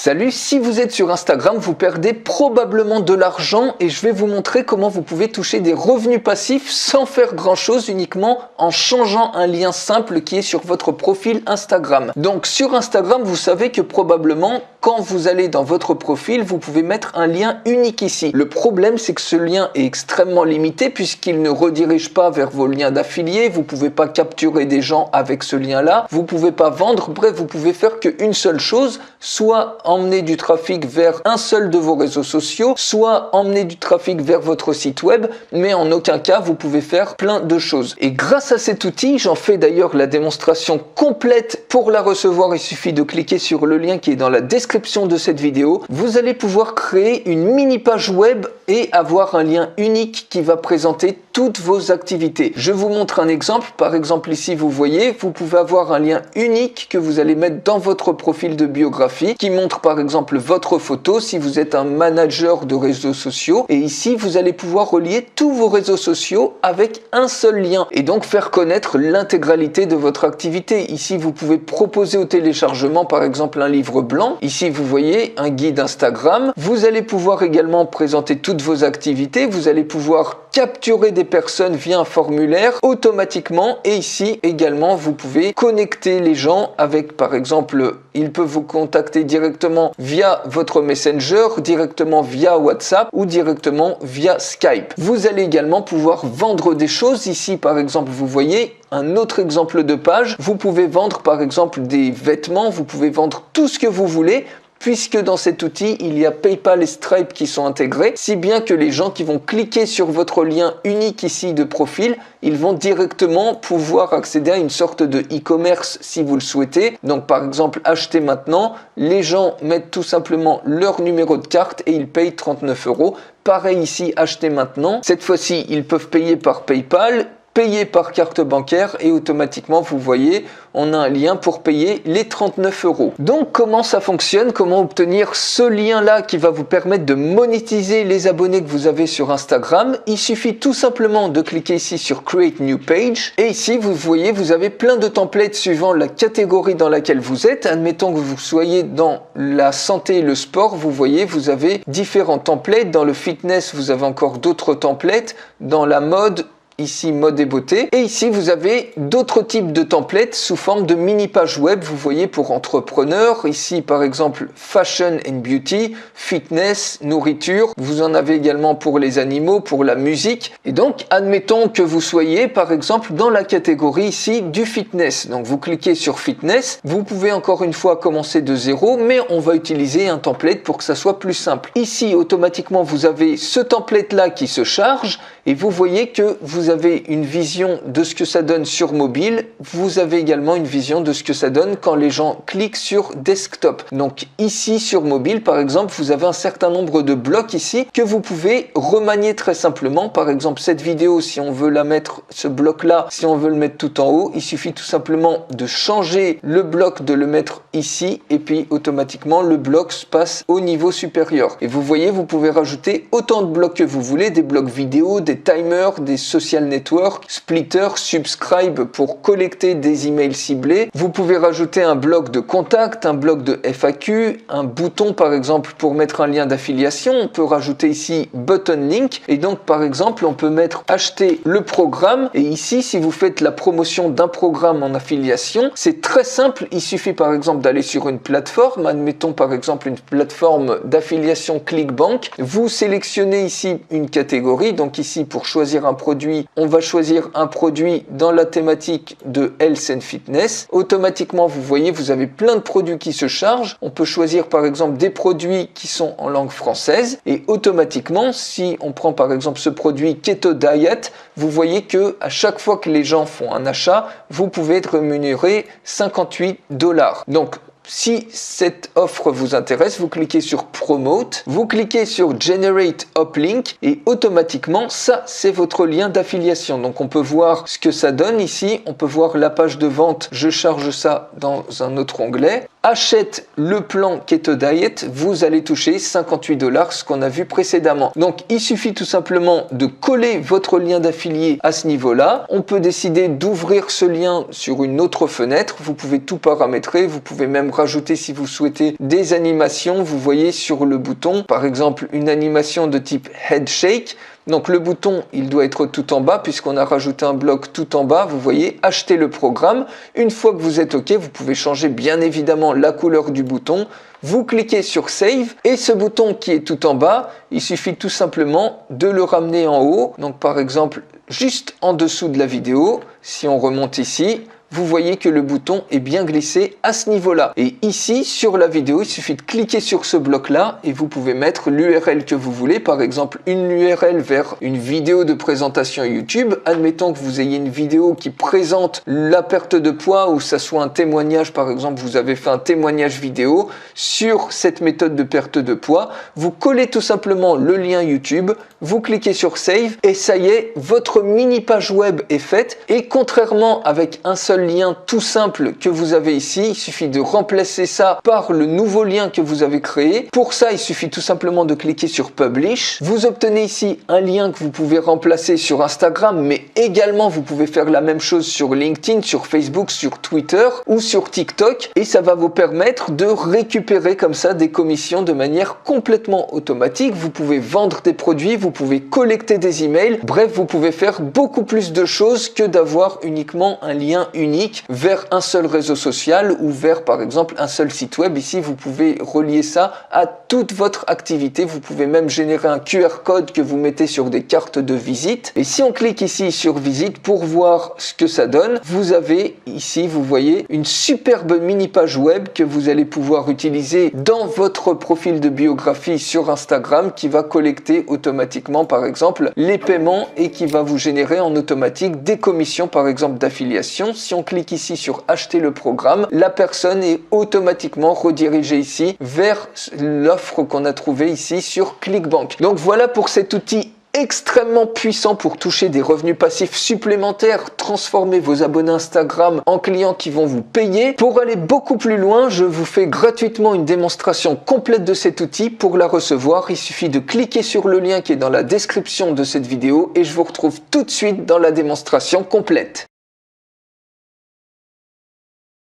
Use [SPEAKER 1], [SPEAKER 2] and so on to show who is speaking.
[SPEAKER 1] Salut, si vous êtes sur Instagram, vous perdez probablement de l'argent et je vais vous montrer comment vous pouvez toucher des revenus passifs sans faire grand chose, uniquement en changeant un lien simple qui est sur votre profil Instagram. Donc sur Instagram, vous savez que probablement quand vous allez dans votre profil, vous pouvez mettre un lien unique ici. Le problème, c'est que ce lien est extrêmement limité puisqu'il ne redirige pas vers vos liens d'affiliés. Vous ne pouvez pas capturer des gens avec ce lien-là. Vous ne pouvez pas vendre. Bref, vous pouvez faire qu'une seule chose, soit emmener du trafic vers un seul de vos réseaux sociaux, soit emmener du trafic vers votre site web, mais en aucun cas vous pouvez faire plein de choses. Et grâce à cet outil, j'en fais d'ailleurs la démonstration complète. Pour la recevoir, il suffit de cliquer sur le lien qui est dans la description de cette vidéo. Vous allez pouvoir créer une mini page web et avoir un lien unique qui va présenter toutes vos activités. Je vous montre un exemple. Par exemple ici, vous voyez, vous pouvez avoir un lien unique que vous allez mettre dans votre profil de biographie qui montre par exemple votre photo si vous êtes un manager de réseaux sociaux. Et ici, vous allez pouvoir relier tous vos réseaux sociaux avec un seul lien et donc faire connaître l'intégralité de votre activité. Ici, vous pouvez proposer au téléchargement par exemple un livre blanc. Ici, vous voyez un guide Instagram. Vous allez pouvoir également présenter toutes vos activités. Vous allez pouvoir capturer des personnes via un formulaire automatiquement et ici également vous pouvez connecter les gens avec par exemple ils peuvent vous contacter directement via votre Messenger, directement via WhatsApp ou directement via Skype. Vous allez également pouvoir vendre des choses. Ici par exemple vous voyez un autre exemple de page. Vous pouvez vendre par exemple des vêtements, vous pouvez vendre tout ce que vous voulez, puisque dans cet outil, il y a PayPal et Stripe qui sont intégrés, si bien que les gens qui vont cliquer sur votre lien unique ici de profil, ils vont directement pouvoir accéder à une sorte de e-commerce si vous le souhaitez. Donc par exemple, acheter maintenant, les gens mettent tout simplement leur numéro de carte et ils payent 39 €. Pareil ici, acheter maintenant. Cette fois-ci, ils peuvent payer par PayPal, payer par carte bancaire et automatiquement vous voyez on a un lien pour payer les 39 €. Donc comment ça fonctionne, comment obtenir ce lien là qui va vous permettre de monétiser les abonnés que vous avez sur Instagram? Il suffit tout simplement de cliquer ici sur Create New Page et ici vous voyez vous avez plein de templates suivant la catégorie dans laquelle vous êtes. Admettons que vous soyez dans la santé et le sport, vous voyez vous avez différents templates. Dans le fitness vous avez encore d'autres templates, dans la mode ici mode et beauté et ici vous avez d'autres types de templates sous forme de mini page web, vous voyez pour entrepreneurs, ici par exemple fashion and beauty, fitness, nourriture, vous en avez également pour les animaux, pour la musique et donc admettons que vous soyez par exemple dans la catégorie ici du fitness, donc vous cliquez sur fitness, vous pouvez encore une fois commencer de zéro mais on va utiliser un template pour que ça soit plus simple. Ici automatiquement vous avez ce template là qui se charge et vous voyez que vous avez une vision de ce que ça donne sur mobile, vous avez également une vision de ce que ça donne quand les gens cliquent sur desktop. Donc ici sur mobile par exemple, vous avez un certain nombre de blocs ici que vous pouvez remanier très simplement. Par exemple cette vidéo, si on veut la mettre, ce bloc là, si on veut le mettre tout en haut, il suffit tout simplement de changer le bloc, de le mettre ici et puis automatiquement le bloc se passe au niveau supérieur. Et vous voyez, vous pouvez rajouter autant de blocs que vous voulez, des blocs vidéo, des timers, des social network, splitter, subscribe pour collecter des emails ciblés. Vous pouvez rajouter un bloc de contact, un bloc de FAQ, un bouton par exemple pour mettre un lien d'affiliation. On peut rajouter ici button link et donc par exemple on peut mettre acheter le programme et ici si vous faites la promotion d'un programme en affiliation, c'est très simple. Il suffit par exemple d'aller sur une plateforme, admettons par exemple une plateforme d'affiliation ClickBank. Vous sélectionnez ici une catégorie, donc ici pour choisir un produit, on va choisir un produit dans la thématique de Health and Fitness. Automatiquement, vous voyez, vous avez plein de produits qui se chargent. On peut choisir par exemple des produits qui sont en langue française et automatiquement, si on prend par exemple ce produit Keto Diet, vous voyez que à chaque fois que les gens font un achat, vous pouvez être rémunéré 58 $. Donc si cette offre vous intéresse, vous cliquez sur Promote, vous cliquez sur Generate Uplink et automatiquement, ça c'est votre lien d'affiliation. Donc on peut voir ce que ça donne ici, on peut voir la page de vente, je charge ça dans un autre onglet. achète le plan Keto Diet, vous allez toucher 58 $, ce qu'on a vu précédemment. Donc il suffit tout simplement de coller votre lien d'affilié à ce niveau-là. On peut décider d'ouvrir ce lien sur une autre fenêtre. Vous pouvez tout paramétrer. Vous pouvez même rajouter, si vous souhaitez, des animations. Vous voyez sur le bouton, par exemple, une animation de type Head Shake. Donc le bouton, il doit être tout en bas puisqu'on a rajouté un bloc tout en bas. Vous voyez, acheter le programme. Une fois que vous êtes OK, vous pouvez changer bien évidemment la couleur du bouton. Vous cliquez sur Save et ce bouton qui est tout en bas, il suffit tout simplement de le ramener en haut. Donc par exemple, juste en dessous de la vidéo, si on remonte ici, vous voyez que le bouton est bien glissé à ce niveau-là. Et ici, sur la vidéo, il suffit de cliquer sur ce bloc-là et vous pouvez mettre l'URL que vous voulez. Par exemple, une URL vers une vidéo de présentation YouTube. Admettons que vous ayez une vidéo qui présente la perte de poids ou ça soit un témoignage. Par exemple, vous avez fait un témoignage vidéo sur cette méthode de perte de poids. Vous collez tout simplement le lien YouTube, vous cliquez sur Save et ça y est, votre mini page web est faite. Et contrairement avec un seul lien tout simple que vous avez ici, il suffit de remplacer ça par le nouveau lien que vous avez créé. Pour ça, il suffit tout simplement de cliquer sur Publish. Vous obtenez ici un lien que vous pouvez remplacer sur Instagram, mais également vous pouvez faire la même chose sur LinkedIn, sur Facebook, sur Twitter ou sur TikTok. Et ça va vous permettre de récupérer comme ça des commissions de manière complètement automatique. Vous pouvez vendre des produits, vous pouvez collecter des emails. Bref, vous pouvez faire beaucoup plus de choses que d'avoir uniquement un lien unique vers un seul réseau social ou vers par exemple un seul site web. Ici, vous pouvez relier ça à toute votre activité. Vous pouvez même générer un QR code que vous mettez sur des cartes de visite. Et si on clique ici sur visite pour voir ce que ça donne, vous avez ici, vous voyez, une superbe mini page web que vous allez pouvoir utiliser dans votre profil de biographie sur Instagram qui va collecter automatiquement par exemple les paiements et qui va vous générer en automatique des commissions par exemple d'affiliation. Si on clique ici sur acheter le programme, la personne est automatiquement redirigée ici vers l'offre qu'on a trouvée ici sur ClickBank. Donc voilà pour cet outil extrêmement puissant pour toucher des revenus passifs supplémentaires, transformer vos abonnés Instagram en clients qui vont vous payer. Pour aller beaucoup plus loin, je vous fais gratuitement une démonstration complète de cet outil. Pour la recevoir, il suffit de cliquer sur le lien qui est dans la description de cette vidéo et je vous retrouve tout de suite dans la démonstration complète.